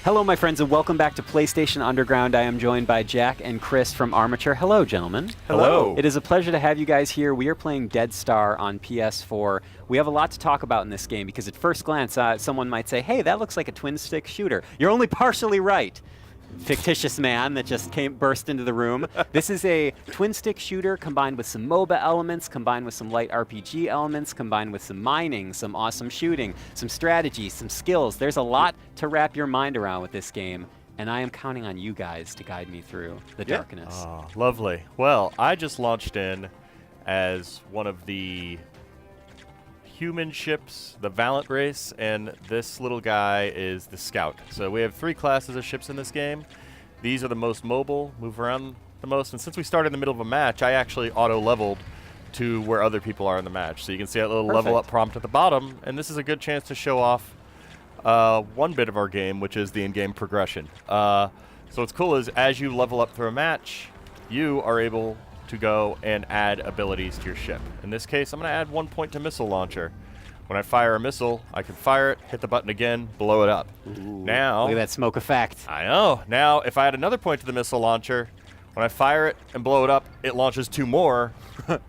Hello, my friends, and welcome back to PlayStation Underground. I am joined by Jack and Chris from Armature. Hello, gentlemen. Hello. It is a pleasure to have you guys here. We are playing Dead Star on PS4. We have a lot to talk about in this game because at first glance, someone might say, hey, that looks like a twin-stick shooter. You're only partially right. Fictitious man that just burst into the room. This is a twin-stick shooter combined with some MOBA elements, combined with some light RPG elements, combined with some mining, some awesome shooting, some strategy, some skills. There's a lot to wrap your mind around with this game, and I am counting on you guys to guide me through the darkness. Oh, lovely. Well, I just launched in as one of the human ships, the Valiant race, and this little guy is the Scout. So we have 3 classes of ships in this game. These are the most mobile, move around the most, and since we started in the middle of a match, I actually auto-leveled to where other people are in the match. So you can see that little level up prompt at the bottom, and this is a good chance to show off one bit of our game, which is the in-game progression. So what's cool is as you level up through a match, you are able to go and add abilities to your ship. In this case, I'm going to add 1 point to missile launcher. When I fire a missile, I can fire it, hit the button again, blow it up. Ooh, now, look at that smoke effect. I know. Now, if I add another point to the missile launcher, when I fire it and blow it up, it launches 2 more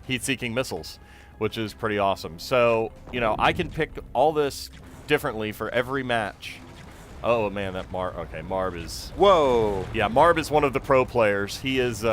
heat-seeking missiles, which is pretty awesome. So, you know, I can pick all this differently for every match. Oh, man, that Marb is... Whoa. Yeah, Marb is one of the pro players. He is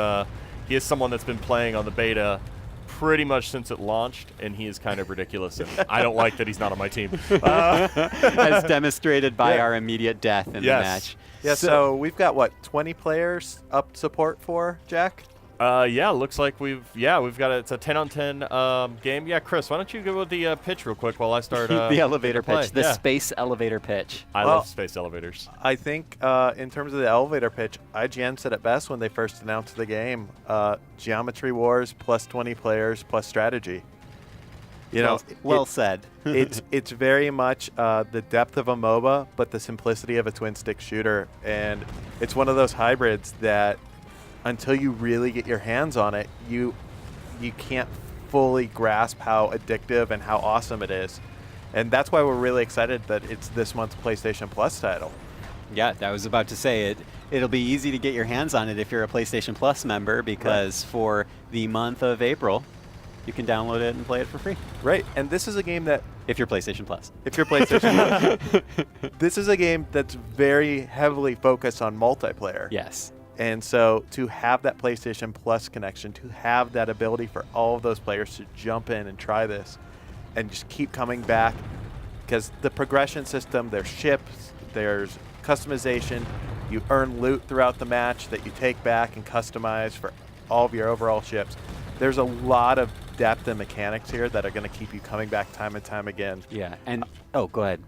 someone that's been playing on the beta pretty much since it launched, and he is kind of ridiculous. And I don't like that he's not on my team. As demonstrated by our immediate death in the match. Yeah, so we've got, what, 20 players up support for, Jack? Yeah, looks like we've got it's a 10-on-10 game. Yeah, Chris, why don't you go with the pitch real quick while I start the elevator pitch, the Yeah. space elevator pitch. I love space elevators. I think in terms of the elevator pitch, IGN said it best when they first announced the game. Geometry Wars plus 20 players plus strategy. You know, well said. it's very much the depth of a MOBA, but the simplicity of a twin-stick shooter. And it's one of those hybrids that until you really get your hands on it, you can't fully grasp how addictive and how awesome it is. And that's why we're really excited that it's this month's PlayStation Plus title. Yeah, I was about to say it'll be easy to get your hands on it if you're a PlayStation Plus member because for the month of April, you can download it and play it for free. Right, and this is a game that... If you're PlayStation Plus. If you're PlayStation Plus. This is a game that's very heavily focused on multiplayer. Yes. And so to have that PlayStation Plus connection, to have that ability for all of those players to jump in and try this and just keep coming back, because the progression system, there's ships, there's customization, you earn loot throughout the match that you take back and customize for all of your overall ships. There's a lot of depth and mechanics here that are going to keep you coming back time and time again. Yeah, and go ahead.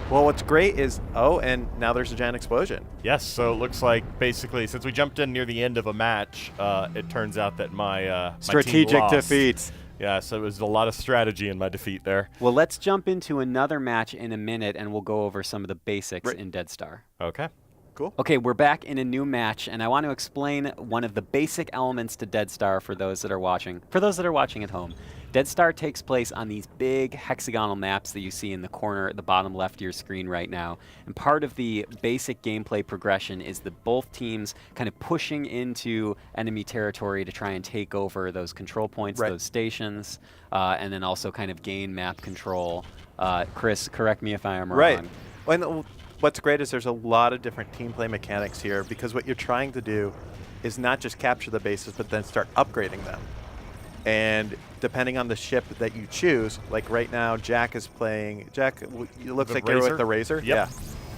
Well, what's great is, and now there's a giant explosion. Yes, so it looks like basically since we jumped in near the end of a match, it turns out that my strategic team lost. defeats. Yeah, so it was a lot of strategy in my defeat there. Well, let's jump into another match in a minute, and we'll go over some of the basics in Dead Star. Okay. Cool. Okay, we're back in a new match, and I want to explain one of the basic elements to Dead Star for those that are watching. For those that are watching at home, Dead Star takes place on these big hexagonal maps that you see in the corner at the bottom left of your screen right now. And part of the basic gameplay progression is that both teams kind of pushing into enemy territory to try and take over those control points, those stations, and then also kind of gain map control. Chris, correct me if I am wrong. Right. And what's great is there's a lot of different team play mechanics here, because what you're trying to do is not just capture the bases, but then start upgrading them. And depending on the ship that you choose, like right now, Jack is playing. Jack, it looks like you're with the Razor. Yep. Yeah.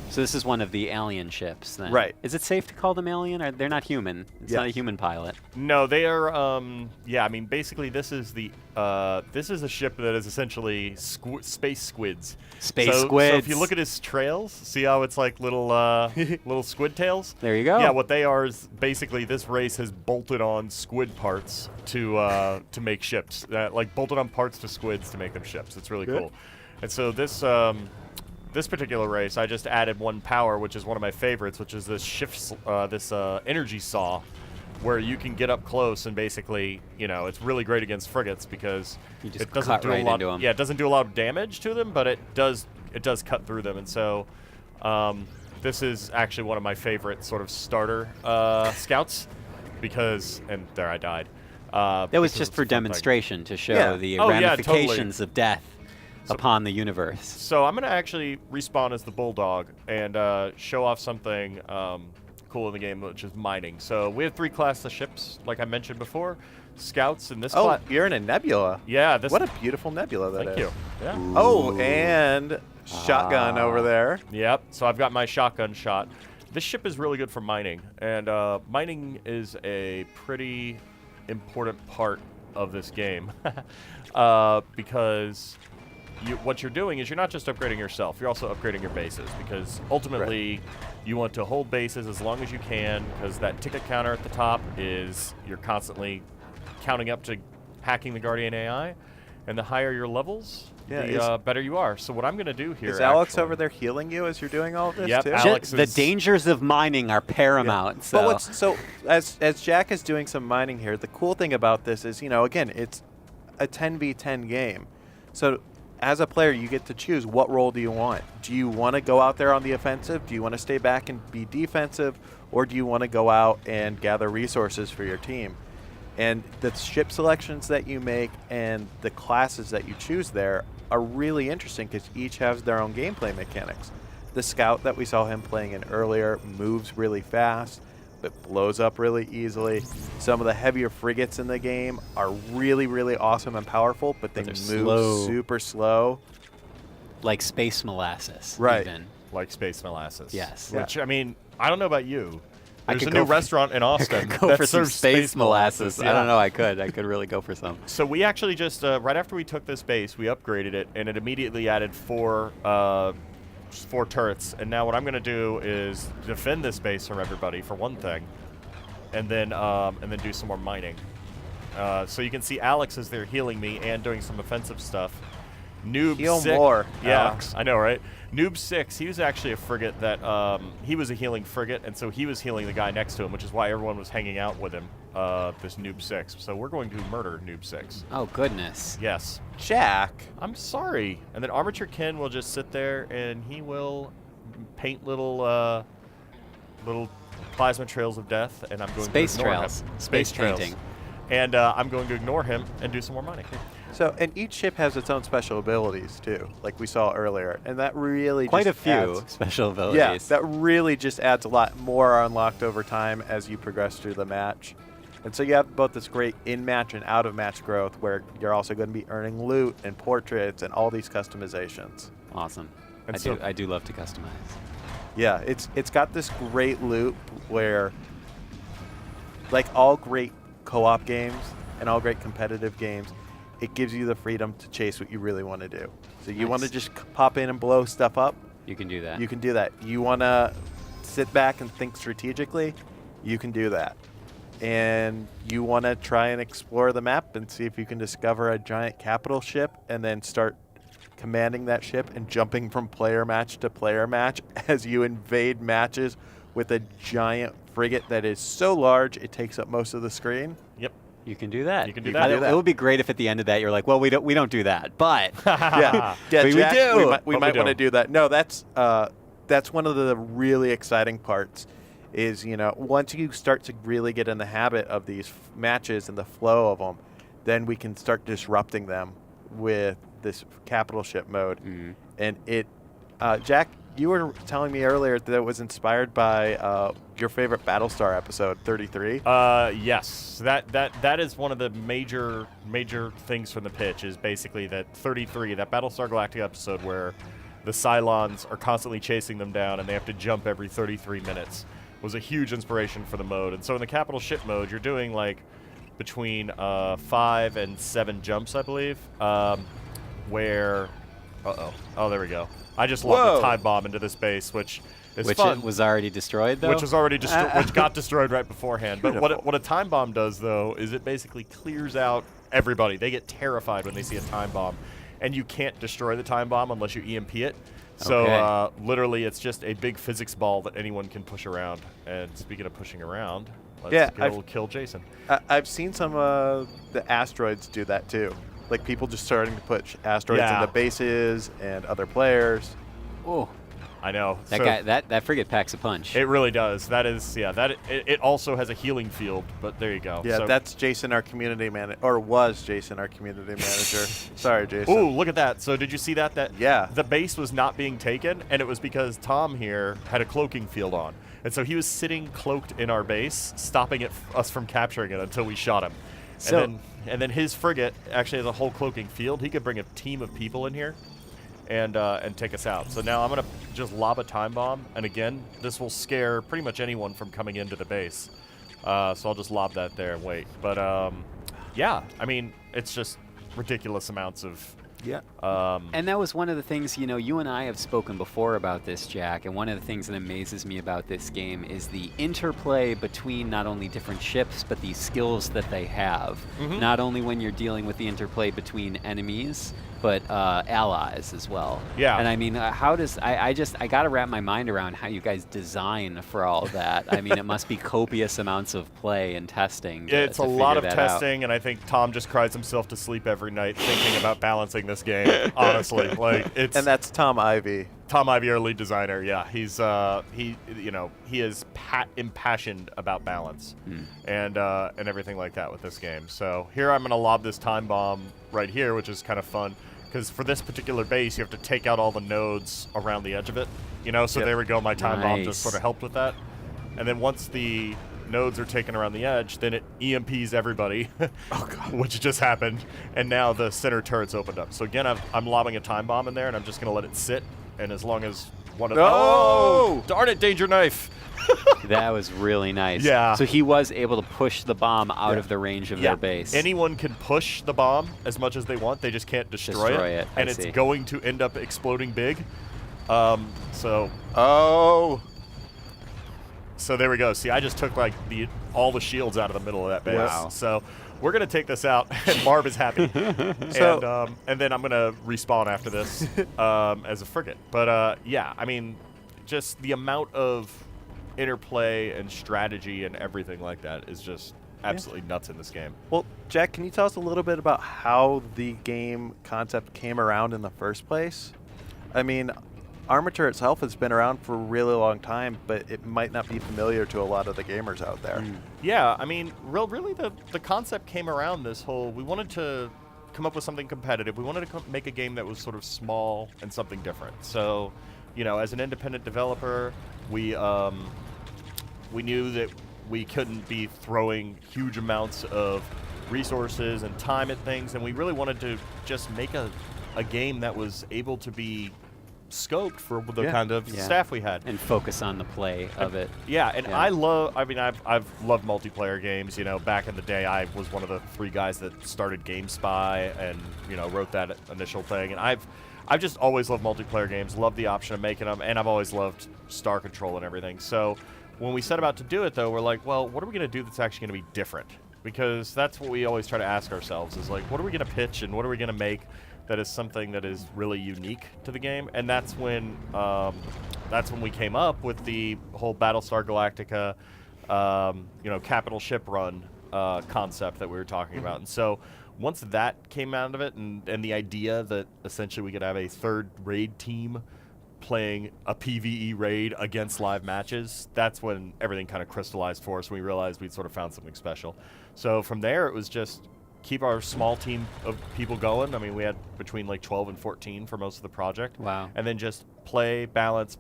So this is one of the alien ships, then. Right. Is it safe to call them alien? Or they're not human. It's not a human pilot. No, they are. Yeah, I mean, basically, this is a ship that is essentially space squids. Space So squids. if you look at his trails, see how it's like little little squid tails. There you go. Yeah, what they are is basically this race has bolted on squid parts to make ships. Like bolted on parts to squids to make them ships. It's really cool. And so this. This particular race, I just added one power, which is one of my favorites, which is this energy saw where you can get up close and basically, it's really great against frigates because You just it doesn't cut do right a lot. into 'em. Yeah, it doesn't do a lot of damage to them, but it does cut through them. And so, this is actually one of my favorite sort of starter scouts because, and there I died. That was because just it's for a fun thing. demonstration to show Yeah. the Oh, yeah, ramifications of death upon the universe. So I'm going to actually respawn as the Bulldog and show off something cool in the game, which is mining. So we have 3 classes of ships, like I mentioned before. Scouts in this Oh, class. you're in a nebula. Yeah. This. What a beautiful nebula that is. Thank you. Yeah. Oh, and shotgun over there. Yep. So I've got my shotgun shot. This ship is really good for mining, and mining is a pretty important part of this game because what you're doing is you're not just upgrading yourself, you're also upgrading your bases because ultimately you want to hold bases as long as you can because that ticket counter at the top is you're constantly counting up to hacking the Guardian AI, and the higher your levels, the better you are. So what I'm going to do here Is Alex actually, over there healing you as you're doing all of this Yep, too? Alex The is- dangers of mining are paramount. But So as Jack is doing some mining here, the cool thing about this is, again, it's a 10v10 game. So as a player, you get to choose what role do you want. Do you want to go out there on the offensive? Do you want to stay back and be defensive? Or do you want to go out and gather resources for your team? And the ship selections that you make and the classes that you choose there are really interesting because each has their own gameplay mechanics. The scout that we saw him playing in earlier moves really fast, but blows up really easily. Some of the heavier frigates in the game are really, really awesome and powerful, but they they're move slow. super slow. like space molasses. Right. Even. like Space Molasses. Yes. Which, I mean, I don't know about you. I There's could a new go for- restaurant in Austin Go that for some serves space molasses. I yeah. don't know. I could really go for some. So we actually just, right after we took this base, we upgraded it, and it immediately added 4 turrets. And now what I'm going to do is defend this base from everybody, for one thing, and then do some more mining. So you can see Alex is there healing me and doing some offensive stuff. Noob Heal 6, more, yeah, Alex. I know, right? Noob 6, he was actually a frigate that he was a healing frigate, and so he was healing the guy next to him, which is why everyone was hanging out with him. This Noob 6. So we're going to murder Noob 6. Oh goodness. Yes. Jack. I'm sorry. And then Armature Ken will just sit there and he will paint little plasma trails of death, and I'm going Space to ignore trails. him. Space trails. painting. And I'm going to ignore him and do some more mining. So, and each ship has its own special abilities too, like we saw earlier, and that really Quite a just few adds- special abilities. Yeah, that really just adds a lot more are unlocked over time as you progress through the match. And so you have both this great in-match and out-of-match growth where you're also going to be earning loot and portraits and all these customizations. Awesome. And I do love to customize. Yeah, it's got this great loop where, like all great co-op games and all great competitive games, it gives you the freedom to chase what you really want to do. So you want to Nice. just pop in and blow stuff up, You can do that. you can do that. You want to sit back and think strategically, you can do that. And you want to try and explore the map and see if you can discover a giant capital ship and then start commanding that ship and jumping from player match to player match as you invade matches with a giant frigate that is so large it takes up most of the screen. Yep. You can do that. You can do You that. can do It that. would be great if at the end of that you're like, well, we don't do that, but Yeah, We Jack, do. We But we might want to don't. do that. No, that's one of the really exciting parts. Is once you start to really get in the habit of these matches and the flow of them, then we can start disrupting them with this capital ship mode. Mhm. And it, Jack, you were telling me earlier that it was inspired by your favorite Battlestar episode 33. Yes, that is one of the major things from the pitch is basically that 33, that Battlestar Galactica episode where the Cylons are constantly chasing them down and they have to jump every 33 minutes, was a huge inspiration for the mode. And so in the capital ship mode, you're doing like between 5 and 7 jumps, I believe, where, oh, there we go. I just lobbed Whoa. a time bomb into this base, which is which fun. it was already destroyed though. Which was already which got destroyed right beforehand. But Beautiful. what a time bomb does though is it basically clears out everybody. They get terrified when they see a time bomb, and you can't destroy the time bomb unless you EMP it. So Okay. literally, it's just a big physics ball that anyone can push around. And speaking of pushing around, Let's go kill Jason. I've seen some of the asteroids do that too. Like people just starting to put asteroids in the bases and other players. Oh, I know. That guy, that frigate packs a punch. It really does. That is, it also has a healing field, but there you go. Yeah, so, that's Jason, our community manager, or was Jason, our community manager. Sorry, Jason. Ooh, look at that. So did you see that? Yeah. The base was not being taken, and it was because Tom here had a cloaking field on. And so he was sitting cloaked in our base, stopping us from capturing it until we shot him. So, and then his frigate actually has a whole cloaking field. He could bring a team of people in here and take us out. So now I'm going to just lob a time bomb. And again, this will scare pretty much anyone from coming into the base. So I'll just lob that there and wait. But yeah, I mean, it's just ridiculous amounts of... Yeah. And that was one of the things, you know, you and I have spoken before about this, Jack, and one of the things that amazes me about this game is the interplay between not only different ships, but the skills that they have. Mm-hmm. Not only when you're dealing with the interplay between enemies, but allies as well. Yeah. And I mean, how does, I got to wrap my mind around how you guys design for all of that. I mean, it must be copious amounts of play and testing. It's a lot of testing, and I think Tom just cries himself to sleep every night thinking about balancing this game. Honestly, like it's. And that's Tom Ivy. Tom Ivy, our lead designer. Yeah, he's he is impassioned about balance and everything like that with this game. So here I'm gonna lob this time bomb right here, which is kind of fun because for this particular base you have to take out all the nodes around the edge of it. You know, so there we go. My time bomb just sort of helped with that. And then once the nodes are taken around the edge, then it EMPs everybody, which just happened, and now the center turret's opened up. So again, I'm lobbing a time bomb in there, and I'm just going to let it sit, and as long as one of oh, darn it, danger knife. That was really nice. Yeah. So he was able to push the bomb out of the range of their base. Anyone can push the bomb as much as they want, they just can't destroy it. And it's going to end up exploding big. So there we go. See, I just took like all the shields out of the middle of that base. Wow. So we're gonna take this out, and Marv is happy. And then I'm gonna respawn after this as a frigate. But yeah, I mean, just the amount of interplay and strategy and everything like that is just absolutely nuts in this game. Well, Jack, can you tell us a little bit about how the game concept came around in the first place? I mean, Armature itself has been around for a really long time, but it might not be familiar to a lot of the gamers out there. Yeah, I mean, really the concept came around this whole, we wanted to come up with something competitive. We wanted to make a game that was sort of small and something different. So, you know, as an independent developer, we knew that we couldn't be throwing huge amounts of resources and time at things, and we really wanted to just make a game that was able to be scoped for the kind of staff we had and focus on the play of it. I mean, I've loved multiplayer games. You know, back in the day, I was one of the 3 guys that started GameSpy and, you know, wrote that initial thing. And I've just always loved multiplayer games, loved the option of making them, and I've always loved Star Control and everything. So when we set about to do it, though, we're like, well, what are we going to do that's actually going to be different? Because that's what we always try to ask ourselves is like, what are we going to pitch and what are we going to make that is something that is really unique to the game? And that's when we came up with the whole Battlestar Galactica, you know, capital ship run concept that we were talking about. And so once that came out of it, and the idea that essentially we could have a third raid team playing a PvE raid against live matches, that's when everything kind of crystallized for us, and we realized we'd sort of found something special. So from there, it was just keep our small team of people going. I mean, we had between like 12 and 14 for most of the project. Wow. And then just play, balance,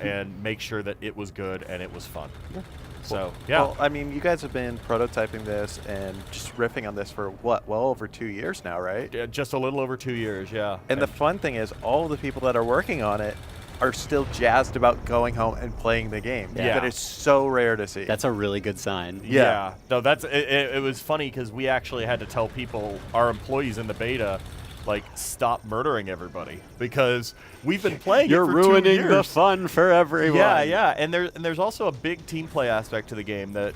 and make sure that it was good and it was fun. Yeah. So, Well, I mean, you guys have been prototyping this and just riffing on this for what, well over 2 years now, right? Yeah, just a little over 2 years, yeah. And the fun thing is all the people that are working on it are still jazzed about going home and playing the game. Yeah. But it's so rare to see. That's a really good sign. Yeah. No, that's it was funny because we actually had to tell people, our employees in the beta, like, stop murdering everybody because we've been playing You're it for ruining 2 years. the fun for everyone. Yeah. And there's also a big team play aspect to the game that,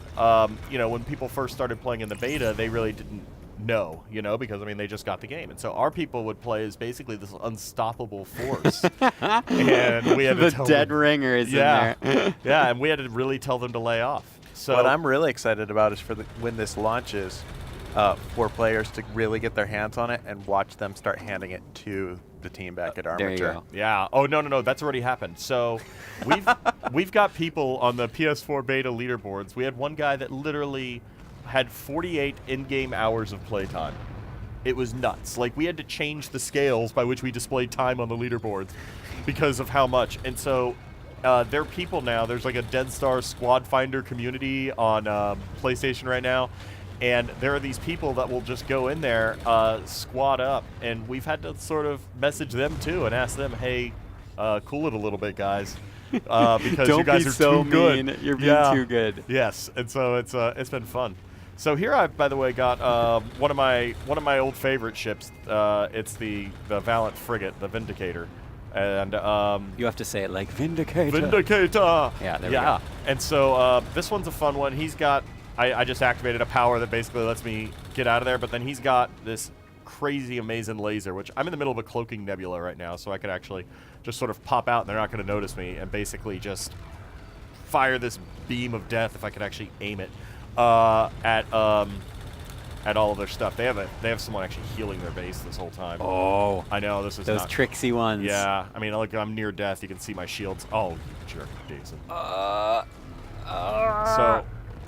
you know, when people first started playing in the beta, they really didn't know, you know, because, I mean, they just got the game. And so our people would play as basically this unstoppable force. And we had to tell dead them, ringers in there. Yeah, and we had to really tell them to lay off. So what I'm really excited about is for when this launches, for players to really get their hands on it and watch them start handing it to the team back at Armature. There you go. Yeah. Oh no, that's already happened. So we've got people on the PS4 beta leaderboards. We had one guy that literally had 48 in-game hours of playtime. It was nuts. Like, we had to change the scales by which we displayed time on the leaderboards because of how much. And so there are people now. There's like a Dead Star Squad Finder community on PlayStation right now. And there are these people that will just go in there, squad up. And we've had to sort of message them, too, and ask them, hey, cool it a little bit, guys. Because Don't you guys be are so too good. mean. You're being too good. Yes, and so it's been fun. So here I've, by the way, got one of my old favorite ships. It's the Valiant frigate, the Vindicator, and You have to say it like Vindicator. Vindicator. Yeah, there we go. And so this one's a fun one. He's got I just activated a power that basically lets me get out of there, but then he's got this crazy amazing laser, which I'm in the middle of a cloaking nebula right now, so I could actually just sort of pop out and they're not going to notice me, and basically just fire this beam of death if I could actually aim it at all of their stuff. They have someone actually healing their base this whole time. Oh, I know, this is those not, tricksy ones. Yeah, I mean, like, I'm near death. You can see my shields. Oh, you jerk, Jason. So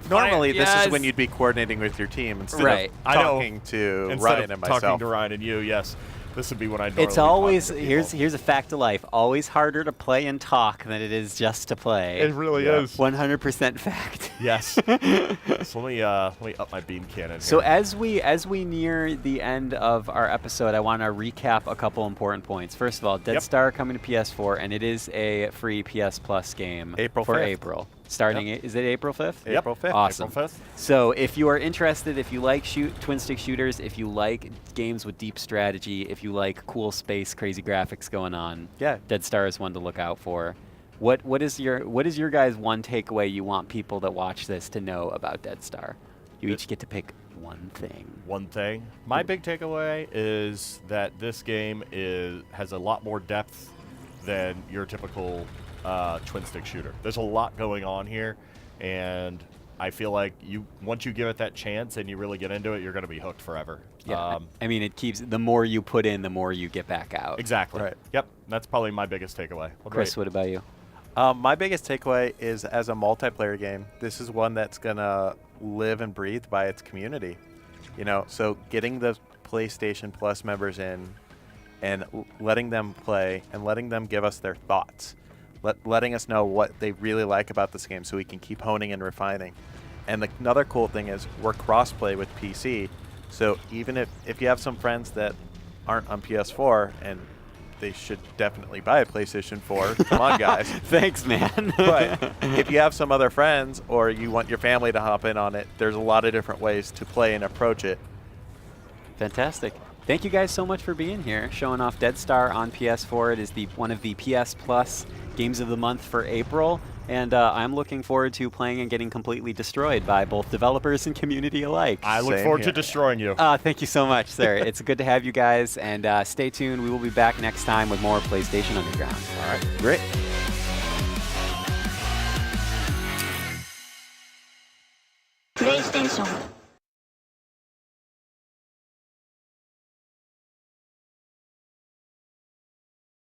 Normally, this Yes. is when you'd be coordinating with your team instead Right. of I know. talking to instead Ryan of and talking myself. to Ryan and you, yes, this would be when I normally It's always talk to here's people. here's a fact of life. Always harder to play and talk than it is just to play. It really Yeah. is. 100% fact. Yes. So let me up my beam cannon. So here. as we near the end of our episode, I want to recap a couple important points. First of all, Dead Yep. Star coming to PS4, and it is a free PS Plus game April for 5th. April. Starting, is it April 5th? Yep. April 5th. Awesome. April 5th. So if you are interested, if you like twin stick shooters, if you like games with deep strategy, if you like cool space, crazy graphics going on, Yeah. Dead Star is one to look out for. What is your guys' one takeaway you want people that watch this to know about Dead Star? You each get to pick one thing. One thing. My big takeaway is that this game has a lot more depth than your typical twin stick shooter. There's a lot going on here, and I feel like once you give it that chance and you really get into it, you're going to be hooked forever. Yeah, I mean, it keeps the more you put in, the more you get back out. Exactly. Right. Yep. That's probably my biggest takeaway. Chris, what about you? My biggest takeaway is, as a multiplayer game, this is one that's gonna live and breathe by its community. You know, so getting the PlayStation Plus members in and letting them play and letting them give us their thoughts, letting us know what they really like about this game, so we can keep honing and refining. And another cool thing is we're cross-play with PC, so even if you have some friends that aren't on PS4, and they should definitely buy a PlayStation 4. Come on, guys. Thanks, man. But if you have some other friends or you want your family to hop in on it, there's a lot of different ways to play and approach it. Fantastic. Thank you guys so much for being here, showing off Dead Star on PS4. It is one of the PS Plus games of the month for April, and I'm looking forward to playing and getting completely destroyed by both developers and community alike. I look Same forward here. to destroying you. Thank you so much, sir. It's good to have you guys, and stay tuned. We will be back next time with more PlayStation Underground. All right, great.